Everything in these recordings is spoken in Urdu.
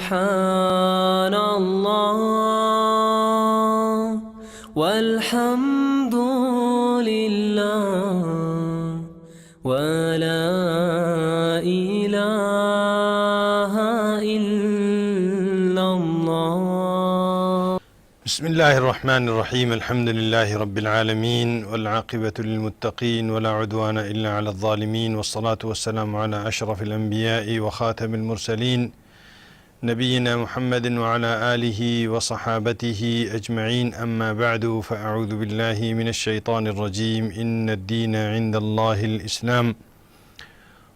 سبحان الله والحمد لله ولا إله إلا الله. بسم الله الرحمن الرحيم. الحمد لله رب العالمين والعاقبة للمتقين ولا عدوان إلا على الظالمين، والصلاة والسلام على أشرف الأنبياء وخاتم المرسلين نبينا محمد وعلى آله وصحابته أجمعين. أما بعد، فأعوذ بالله من الشيطان الرجيم. إن الدين عند الله الإسلام.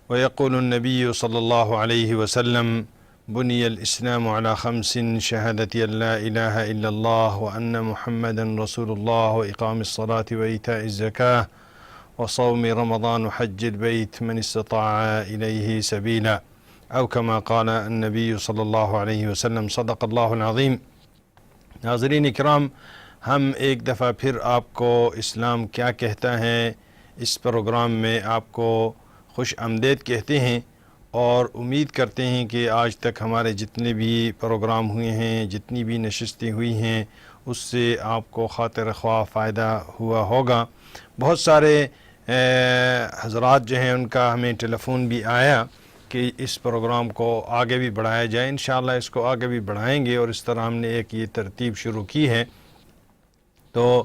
ويقول النبي صلى الله عليه وسلم: بني الإسلام على 5: شهادة أن لا إله إلا الله وأن محمدا رسول الله وإقام الصلاة وإيتاء الزكاة وصوم رمضان وحج البيت من استطاع إليه سبيلا، أو كما قال النبي صلی اللہ علیہ وسلم. صدق اللہ العظیم. ناظرین اکرام، ہم ایک دفعہ پھر آپ کو اسلام کیا کہتا ہے اس پروگرام میں آپ کو خوش آمدید کہتے ہیں، اور امید کرتے ہیں کہ آج تک ہمارے جتنے بھی پروگرام ہوئے ہیں، جتنی بھی نشستیں ہوئی ہیں، اس سے آپ کو خاطر خواہ فائدہ ہوا ہوگا. بہت سارے حضرات جو ہیں ان کا ہمیں ٹیلی فون بھی آیا کہ اس پروگرام کو آگے بھی بڑھایا جائے. انشاءاللہ اس کو آگے بھی بڑھائیں گے، اور اس طرح ہم نے ایک یہ ترتیب شروع کی ہے. تو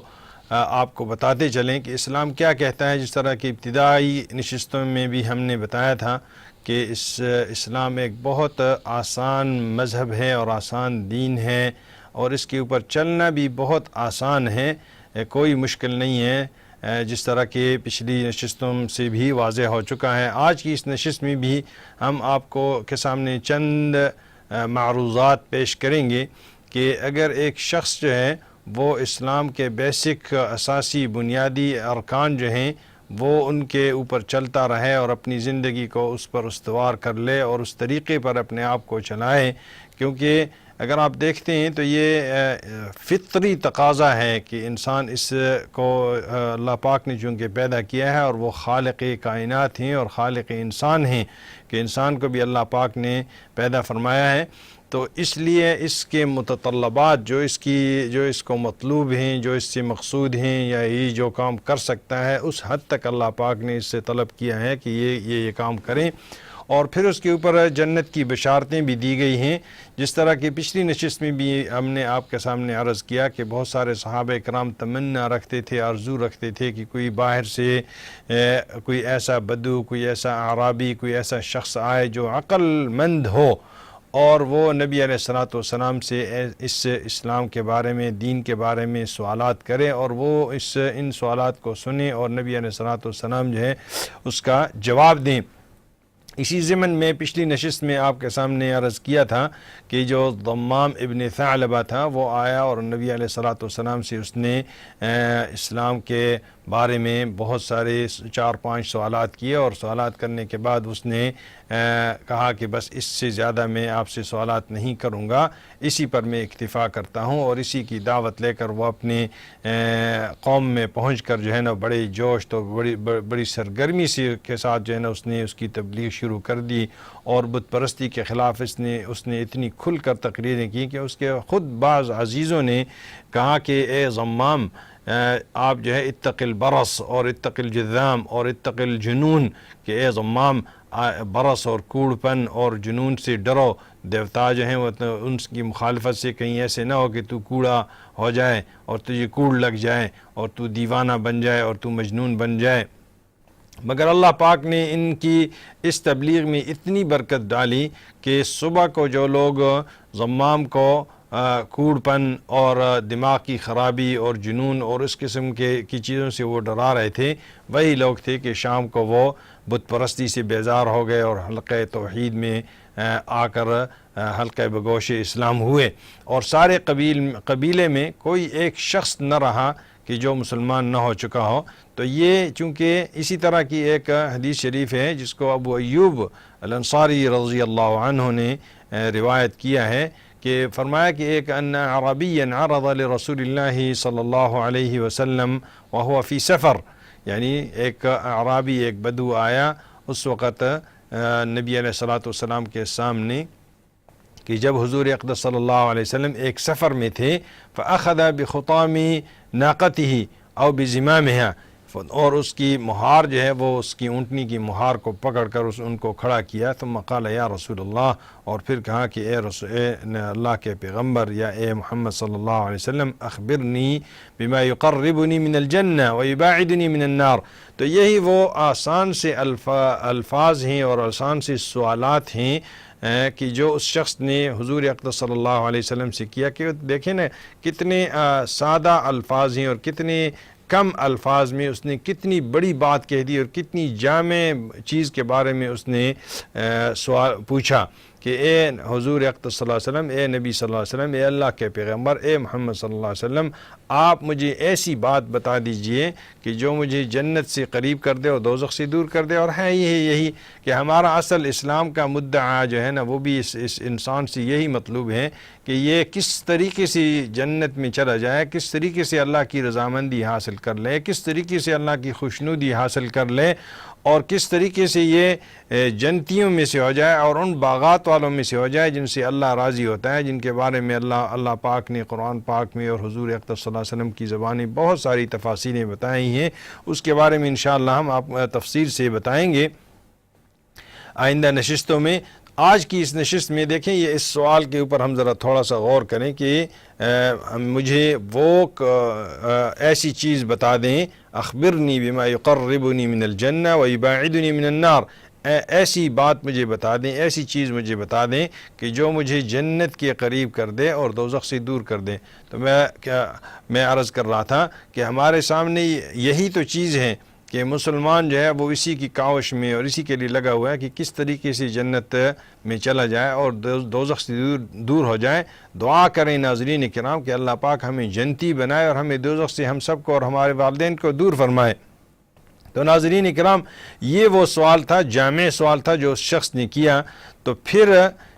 آپ کو بتاتے چلیں کہ اسلام کیا کہتا ہے. جس طرح کی ابتدائی نشستوں میں بھی ہم نے بتایا تھا کہ اسلام ایک بہت آسان مذہب ہے اور آسان دین ہے، اور اس کے اوپر چلنا بھی بہت آسان ہے، کوئی مشکل نہیں ہے. جس طرح کہ پچھلی نشستوں سے بھی واضح ہو چکا ہے. آج کی اس نشست میں بھی ہم آپ کو کے سامنے چند معروضات پیش کریں گے کہ اگر ایک شخص جو ہے وہ اسلام کے بیسک اساسی بنیادی ارکان جو ہیں وہ ان کے اوپر چلتا رہے اور اپنی زندگی کو اس پر استوار کر لے اور اس طریقے پر اپنے آپ کو چلائے. کیونکہ اگر آپ دیکھتے ہیں تو یہ فطری تقاضا ہے کہ انسان اس کو اللہ پاک نے چونکہ پیدا کیا ہے، اور وہ خالق کائنات ہیں اور خالق انسان ہیں، کہ انسان کو بھی اللہ پاک نے پیدا فرمایا ہے. تو اس لیے اس کے متطلبات جو اس کو مطلوب ہیں، جو اس سے مقصود ہیں، یا یہ جو کام کر سکتا ہے، اس حد تک اللہ پاک نے اس سے طلب کیا ہے کہ یہ کام کریں. اور پھر اس کے اوپر جنت کی بشارتیں بھی دی گئی ہیں. جس طرح کہ پچھلی نشست میں بھی ہم نے آپ کے سامنے عرض کیا کہ بہت سارے صحابہ کرام تمنا رکھتے تھے، آرزو رکھتے تھے کہ کوئی باہر سے کوئی ایسا بدو، کوئی ایسا اعرابی، کوئی ایسا شخص آئے جو عقل مند ہو، اور وہ نبی علیہ الصلوۃ والسلام سے اس اسلام کے بارے میں، دین کے بارے میں سوالات کرے، اور وہ ان سوالات کو سنیں اور نبی علیہ الصلوۃ والسلام جو ہے اس کا جواب دیں. اسی ضمن میں پچھلی نشست میں آپ کے سامنے عرض کیا تھا کہ جو ضمام ابن ثعلبہ تھا وہ آیا اور نبی علیہ الصلوۃ والسلام سے اس نے اسلام کے بارے میں بہت سارے 4-5 سوالات کیے، اور سوالات کرنے کے بعد اس نے کہا کہ بس اس سے زیادہ میں آپ سے سوالات نہیں کروں گا، اسی پر میں اکتفا کرتا ہوں. اور اسی کی دعوت لے کر وہ اپنے قوم میں پہنچ کر جو ہے نا بڑے جوش تو بڑی سرگرمی سے کے ساتھ جو ہے نا اس نے اس کی تبلیغ شروع کر دی، اور بت پرستی کے خلاف اس نے اتنی کھل کر تقریریں کی کہ اس کے خود بعض عزیزوں نے کہا کہ اے ضمام، آپ جو ہے اتق البرص اور اتق الجذام اور اتق الجنون، کہ اے ضمام برس اور کوڑ پن اور جنون سے ڈرو. دیوتا جو ہیں وہ ان کی مخالفت سے کہیں ایسے نہ ہو کہ تو کوڑا ہو جائے اور تجھے کوڑ لگ جائے اور تو دیوانہ بن جائے اور تو مجنون بن جائے. مگر اللہ پاک نے ان کی اس تبلیغ میں اتنی برکت ڈالی کہ صبح کو جو لوگ ضمام کو کوڑ پن اور دماغ کی خرابی اور جنون اور اس قسم کی چیزوں سے وہ ڈرا رہے تھے، وہی لوگ تھے کہ شام کو وہ بت پرستی سے بیزار ہو گئے اور حلقہ توحید میں آ کر حلقہ بگوش اسلام ہوئے. اور سارے قبیلے میں کوئی ایک شخص نہ رہا کہ جو مسلمان نہ ہو چکا ہو. تو یہ چونکہ اسی طرح کی ایک حدیث شریف ہے جس کو ابو ایوب الانصاری رضی اللہ عنہ نے روایت کیا ہے کہ فرمایا کہ ایک ان عربیا عرض لرسول اللہ صلی اللہ علیہ وسلم وهو فی سفر، یعنی ایک اعرابی ایک بدو آیا اس وقت نبی علیہ الصلوۃ والسلام کے سامنے کہ جب حضور اقدس صلی اللہ علیہ وسلم ایک سفر میں تھے فأخذ بخطام ناقته او بزمامها، اور اس کی مہار جو ہے وہ اس کی اونٹنی کی مہار کو پکڑ کر ان کو کھڑا کیا، ثم قال یا رسول اللہ، اور پھر کہا کہ اے اللہ کے پیغمبر یا اے محمد صلی اللہ علیہ وسلم، اخبرنی بما یقربنی من الجنہ ویباعدنی من النار. تو یہی وہ آسان سے الفاظ ہیں اور آسان سے سوالات ہیں کہ جو اس شخص نے حضور اقدس صلی اللہ علیہ وسلم سے کیا، کہ دیکھیں نا کتنے سادہ الفاظ ہیں اور کتنے کم الفاظ میں اس نے کتنی بڑی بات کہہ دی اور کتنی جامع چیز کے بارے میں اس نے سوال پوچھا کہ اے حضور اقدس صلی اللہ علیہ وسلم، اے نبی صلی اللہ علیہ وسلم، اے اللہ کے پیغمبر، اے محمد صلی اللہ علیہ وسلم، آپ مجھے ایسی بات بتا دیجئے کہ جو مجھے جنت سے قریب کر دے اور دوزخ سے دور کر دے. اور ہے یہی کہ ہمارا اصل اسلام کا مدعا جو ہے نا وہ بھی اس انسان سے یہی مطلوب ہے کہ یہ کس طریقے سے جنت میں چلا جائے، کس طریقے سے اللہ کی رضامندی حاصل کر لے، کس طریقے سے اللہ کی خوشنودی حاصل کر لے، اور کس طریقے سے یہ جنتیوں میں سے ہو جائے اور ان باغات والوں میں سے ہو جائے جن سے اللہ راضی ہوتا ہے، جن کے بارے میں اللہ پاک نے قرآن پاک میں اور حضور اقدس صلی اللہ علیہ وسلم کی زبانیں بہت ساری تفاصیلیں بتائی ہیں. اس کے بارے میں انشاءاللہ ہم آپ تفصیل سے بتائیں گے آئندہ نشستوں میں. آج کی اس نشست میں دیکھیں یہ اس سوال کے اوپر ہم ذرا تھوڑا سا غور کریں کہ مجھے وہ ایسی چیز بتا دیں، اخبرنی بما یقربنی من الجنہ ویباعدنی من النار، ایسی بات مجھے بتا دیں، ایسی چیز مجھے بتا دیں کہ جو مجھے جنت کے قریب کر دے اور دوزخ سے دور کر دے. تو میں عرض کر رہا تھا کہ ہمارے سامنے یہی تو چیز ہے کہ مسلمان جو ہے وہ اسی کی کاوش میں اور اسی کے لیے لگا ہوا ہے کہ کس طریقے سے جنت میں چلا جائے اور دوزخ سے دور ہو جائے. دعا کریں ناظرین کرام کہ اللہ پاک ہمیں جنتی بنائے اور ہمیں دوزخ سے ہم سب کو اور ہمارے والدین کو دور فرمائے. تو ناظرین کرام یہ وہ سوال تھا، جامع سوال تھا جو اس شخص نے کیا. تو پھر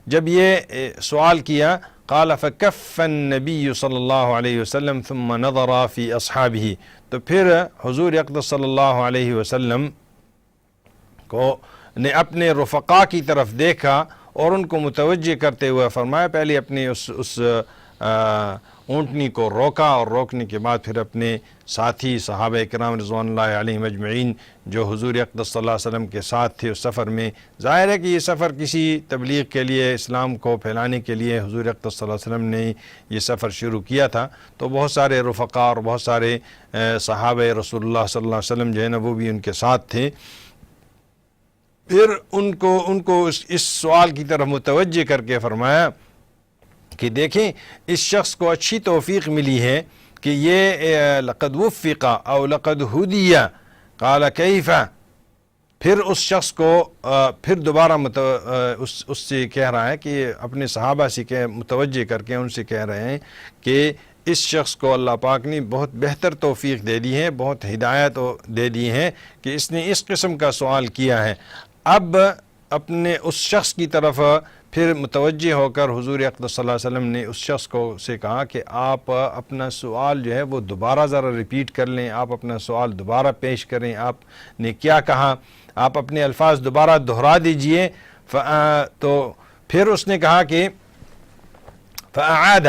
جب یہ سوال کیا قال فکف النبی صلی اللہ علیہ وسلم ثم نظر فی اصحابہ، تو پھر حضور اقدس صلی اللہ علیہ وسلم کو نے اپنے رفقا کی طرف دیکھا اور ان کو متوجہ کرتے ہوئے فرمایا، پہلے اپنے اس اونٹنی کو روکا اور روکنے کے بعد پھر اپنے ساتھی صحابہ کرام رضوان اللہ علیہم اجمعین جو حضور اقدس صلی اللہ علیہ وسلم کے ساتھ تھے اس سفر میں. ظاہر ہے کہ یہ سفر کسی تبلیغ کے لیے، اسلام کو پھیلانے کے لیے حضور اقدس صلی اللہ علیہ وسلم نے یہ سفر شروع کیا تھا. تو بہت سارے رفقا اور بہت سارے صحابہ رسول اللہ صلی اللہ علیہ وسلم جو ہے نا وہ بھی ان کے ساتھ تھے. پھر ان کو اس سوال کی طرف متوجہ کر کے فرمایا کہ دیکھیں اس شخص کو اچھی توفیق ملی ہے کہ یہ لقد وفق او لقد ہدی، قال کیف. پھر اس شخص کو پھر دوبارہ اس سے کہہ رہا ہے کہ اپنے صحابہ سے متوجہ کر کے ان سے کہہ رہے ہیں کہ اس شخص کو اللہ پاک نے بہت بہتر توفیق دے دی ہے، بہت ہدایت دے دی ہے کہ اس نے اس قسم کا سوال کیا ہے. اب اپنے اس شخص کی طرف پھر متوجہ ہو کر حضور اقدس صلی اللہ علیہ وسلم نے اس شخص سے کہا کہ آپ اپنا سوال جو ہے وہ دوبارہ ذرا ریپیٹ کر لیں، آپ اپنا سوال دوبارہ پیش کریں، آپ نے کیا کہا، آپ اپنے الفاظ دوبارہ دہرا دیجئے. تو پھر اس نے کہا کہ فأعاد،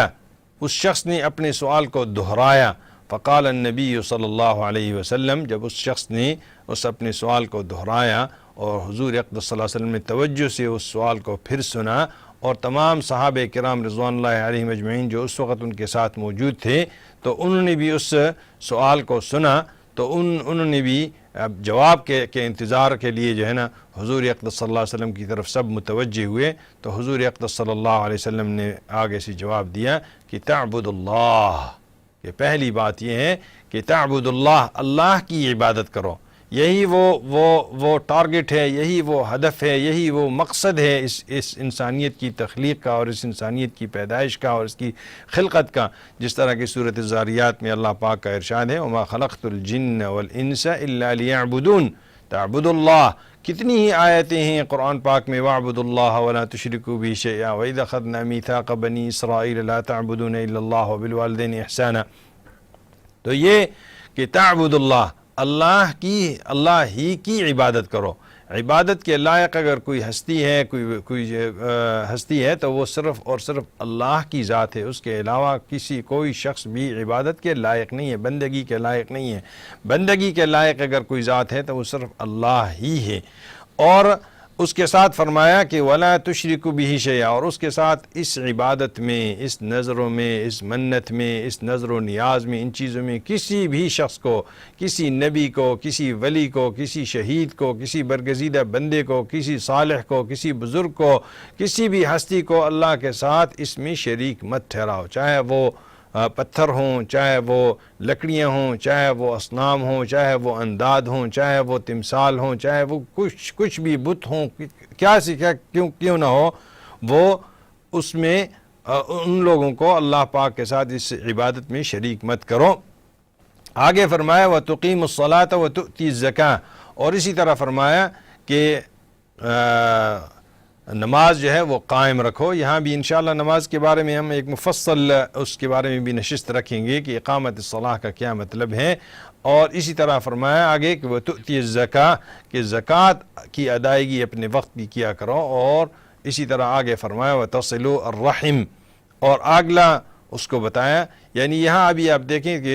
اس شخص نے اپنے سوال کو دہرایا. فقال النبی صلی اللہ علیہ وسلم، جب اس شخص نے اپنے سوال کو دہرایا اور حضور اقدس صلی اللہ علیہ وسلم نے توجہ سے اس سوال کو پھر سنا اور تمام صحابہ کرام رضوان اللہ علیہم اجمعین جو اس وقت ان کے ساتھ موجود تھے تو انہوں نے بھی اس سوال کو سنا. تو انہوں نے بھی جواب کے انتظار کے لیے جو ہے نا حضور اقدس صلی اللہ علیہ وسلم کی طرف سب متوجہ ہوئے. تو حضور اقدس صلی اللہ علیہ وسلم نے آگے سے جواب دیا کہ تعبد اللہ، کہ پہلی بات یہ ہے کہ تعبد اللہ، اللہ کی عبادت کرو. یہی وہ ٹارگٹ ہے، یہی وہ ہدف ہے، یہی وہ مقصد ہے اس انسانیت کی تخلیق کا اور اس انسانیت کی پیدائش کا اور اس کی خلقت کا. جس طرح کی صورت الذاریات میں اللہ پاک کا ارشاد ہے وما خلقت الجن والانس الا لیعبدون. تعبد اللہ، کتنی ہی آیتیں ہیں قرآن پاک میں، واعبدوا اللہ ولا تشرکوا به شیئا واذ اخذنا میثاق بنی اسرائیل لا تعبدون الا اللہ وبالوالدین احسانا. تو یہ کہ تعبد اللہ، اللہ ہی کی عبادت کرو. عبادت کے لائق اگر کوئی ہستی ہے، کوئی ہستی ہے تو وہ صرف اور صرف اللہ کی ذات ہے، اس کے علاوہ کوئی شخص بھی عبادت کے لائق نہیں ہے، بندگی کے لائق نہیں ہے۔ بندگی کے لائق اگر کوئی ذات ہے تو وہ صرف اللہ ہی ہے۔ اور اس کے ساتھ فرمایا کہ وَلَا تُشْرِكُ بِهِ شَيْئًا، اور اس کے ساتھ اس عبادت میں، اس نظروں میں، اس منت میں، اس نظر و نیاز میں، ان چیزوں میں کسی بھی شخص کو، کسی نبی کو، کسی ولی کو، کسی شہید کو، کسی برگزیدہ بندے کو، کسی صالح کو، کسی بزرگ کو، کسی بھی ہستی کو اللہ کے ساتھ اس میں شریک مت ٹھہراؤ، چاہے وہ پتھر ہوں، چاہے وہ لکڑیاں ہوں، چاہے وہ اصنام ہوں، چاہے وہ انداد ہوں، چاہے وہ تمثال ہوں، چاہے وہ کچھ بھی بت ہوں، کیوں نہ ہو، وہ اس میں ان لوگوں کو اللہ پاک کے ساتھ اس عبادت میں شریک مت کرو۔ آگے فرمایا وَتُقِيمُ الصَّلَاةَ وَتُؤْتِي الزَّكَاةَ، اور اسی طرح فرمایا کہ نماز جو ہے وہ قائم رکھو۔ یہاں بھی انشاءاللہ نماز کے بارے میں ہم ایک مفصل اس کے بارے میں بھی نشست رکھیں گے کہ اقامت الصلاح کا کیا مطلب ہے۔ اور اسی طرح فرمایا آگے کہ وَتُؤْتِي الزَّكَاةَ، کہ زکوٰۃ کی ادائیگی اپنے وقت کی کیا کرو۔ اور اسی طرح آگے فرمایا وَتَصِلُوا الرَّحِمَ، اور اگلا اس کو بتایا۔ یعنی یہاں ابھی آپ دیکھیں کہ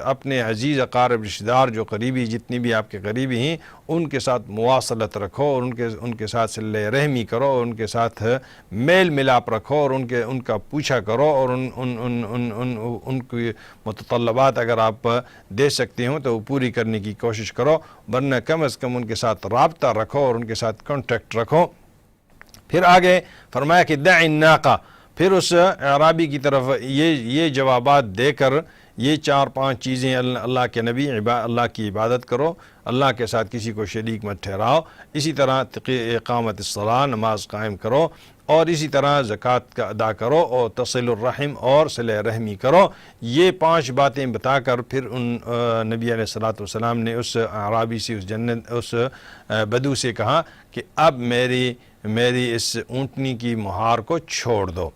اپنے عزیز اقارب رشتہ دار جو قریبی، جتنی بھی آپ کے قریبی ہیں، ان کے ساتھ مواصلت رکھو، اور ان کے ساتھ صلہ رحمی کرو، اور ان کے ساتھ میل ملاپ رکھو، اور ان کا پوچھا کرو، اور ان کی متطلبات اگر آپ دے سکتے ہوں تو وہ پوری کرنے کی کوشش کرو، ورنہ کم از کم ان کے ساتھ رابطہ رکھو اور ان کے ساتھ کانٹیکٹ رکھو۔ پھر آگے فرمایا کہ دع الناقہ، پھر اس اعرابی کی طرف یہ جوابات دے کر یہ 4-5 چیزیں اللہ کے نبی اللہ کی عبادت کرو، اللہ کے ساتھ کسی کو شریک مت ٹھہراؤ، اسی طرح اقامت الصلاح، نماز قائم کرو، اور اسی طرح زکوٰۃ کا ادا کرو، اور تصل الرحم، اور صلہ رحمی کرو۔ یہ 5 باتیں بتا کر پھر ان نبی علیہ الصلوۃ والسلام نے اس اعرابی سے، اس بدو سے کہا کہ اب میری اس اونٹنی کی مہار کو چھوڑ دو۔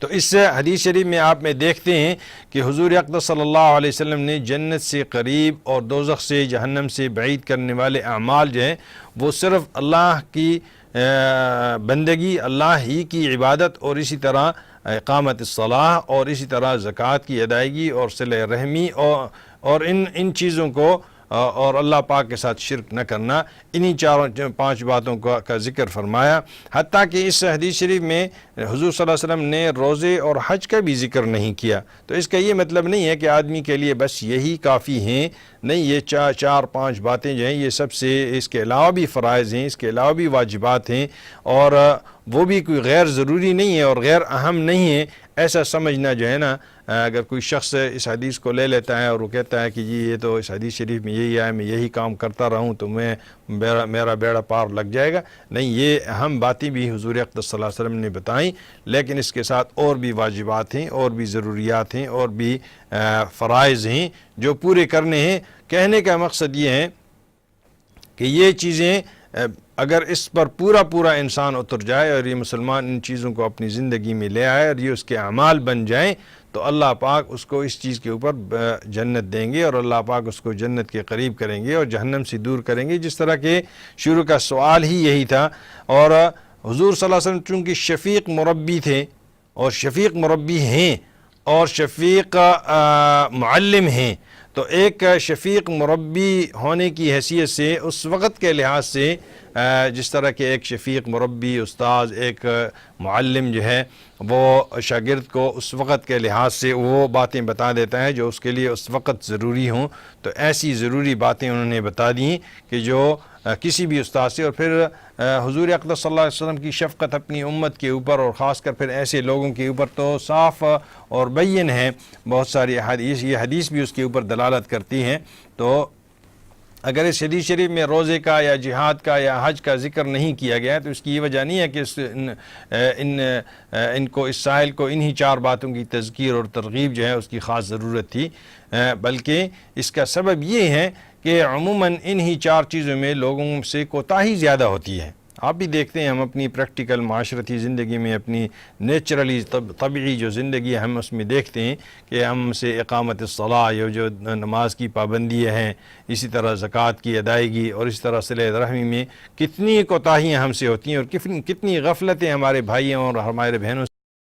تو اس حدیث شریف میں آپ میں دیکھتے ہیں کہ حضور اقدس صلی اللہ علیہ وسلم نے جنت سے قریب اور دوزخ سے، جہنم سے بعید کرنے والے اعمال جو ہیں وہ صرف اللہ کی بندگی، اللہ ہی کی عبادت، اور اسی طرح اقامت الصلاح، اور اسی طرح زکوٰۃ کی ادائیگی، اور صلہ رحمی، اور ان چیزوں کو، اور اللہ پاک کے ساتھ شرک نہ کرنا، انہی 4-5 باتوں کا ذکر فرمایا۔ حتیٰ کہ اس حدیث شریف میں حضور صلی اللہ علیہ وسلم نے روزے اور حج کا بھی ذکر نہیں کیا۔ تو اس کا یہ مطلب نہیں ہے کہ آدمی کے لیے بس یہی کافی ہیں، نہیں، یہ 4-5 باتیں جو ہیں یہ سب سے، اس کے علاوہ بھی فرائض ہیں، اس کے علاوہ بھی واجبات ہیں، اور وہ بھی کوئی غیر ضروری نہیں ہے اور غیر اہم نہیں ہے، ایسا سمجھنا جو ہے نا، اگر کوئی شخص اس حدیث کو لے لیتا ہے اور وہ کہتا ہے کہ جی یہ تو اس حدیث شریف میں یہی ہے، میں یہی کام کرتا رہوں تو میرا بیڑا پار لگ جائے گا، نہیں، یہ اہم باتیں بھی حضور اقدس صلی اللہ علیہ وسلم نے بتائیں، لیکن اس کے ساتھ اور بھی واجبات ہیں، اور بھی ضروریات ہیں، اور بھی فرائض ہیں جو پورے کرنے ہیں۔ کہنے کا مقصد یہ ہے کہ یہ چیزیں اگر اس پر پورا انسان اتر جائے، اور یہ مسلمان ان چیزوں کو اپنی زندگی میں لے آئے، اور یہ اس کے اعمال بن جائیں، تو اللہ پاک اس کو اس چیز کے اوپر جنت دیں گے، اور اللہ پاک اس کو جنت کے قریب کریں گے اور جہنم سے دور کریں گے، جس طرح کہ شروع کا سوال ہی یہی تھا۔ اور حضور صلی اللہ علیہ وسلم چونکہ شفیق مربی تھے، اور شفیق مربی ہیں، اور شفیق معلم ہیں، تو ایک شفیق مربی ہونے کی حیثیت سے اس وقت کے لحاظ سے جس طرح کہ ایک شفیق مربی، استاذ، ایک معلم جو ہے وہ شاگرد کو اس وقت کے لحاظ سے وہ باتیں بتا دیتا ہے جو اس کے لیے اس وقت ضروری ہوں، تو ایسی ضروری باتیں انہوں نے بتا دیں کہ جو کسی بھی استاد سے، اور پھر حضور اقدس صلی اللہ علیہ وسلم کی شفقت اپنی امت کے اوپر، اور خاص کر پھر ایسے لوگوں کے اوپر تو صاف اور بین ہے، بہت ساری احادیث، یہ حدیث بھی اس کے اوپر دلالت کرتی ہیں۔ تو اگر اس حدیث شریف میں روزے کا یا جہاد کا یا حج کا ذکر نہیں کیا گیا ہے تو اس کی یہ وجہ نہیں ہے کہ ان کو، اس سائل کو انہی 4 باتوں کی تذکیر اور ترغیب جو ہے اس کی خاص ضرورت تھی، بلکہ اس کا سبب یہ ہے کہ عموماً انہی 4 چیزوں میں لوگوں سے کوتاہی زیادہ ہوتی ہے، آپ بھی دیکھتے ہیں، ہم اپنی پریکٹیکل معاشرتی زندگی میں اپنی نیچرلی طبعی جو زندگی ہے ہم اس میں دیکھتے ہیں کہ ہم سے اقامت الصلاح، یہ جو نماز کی پابندیاں ہیں، اسی طرح زکوٰۃ کی ادائیگی اور اسی طرح صلہ رحمی میں کتنی کوتاہیاں ہم سے ہوتی ہیں اور کتنی غفلتیں ہمارے بھائیوں اور ہمارے بہنوں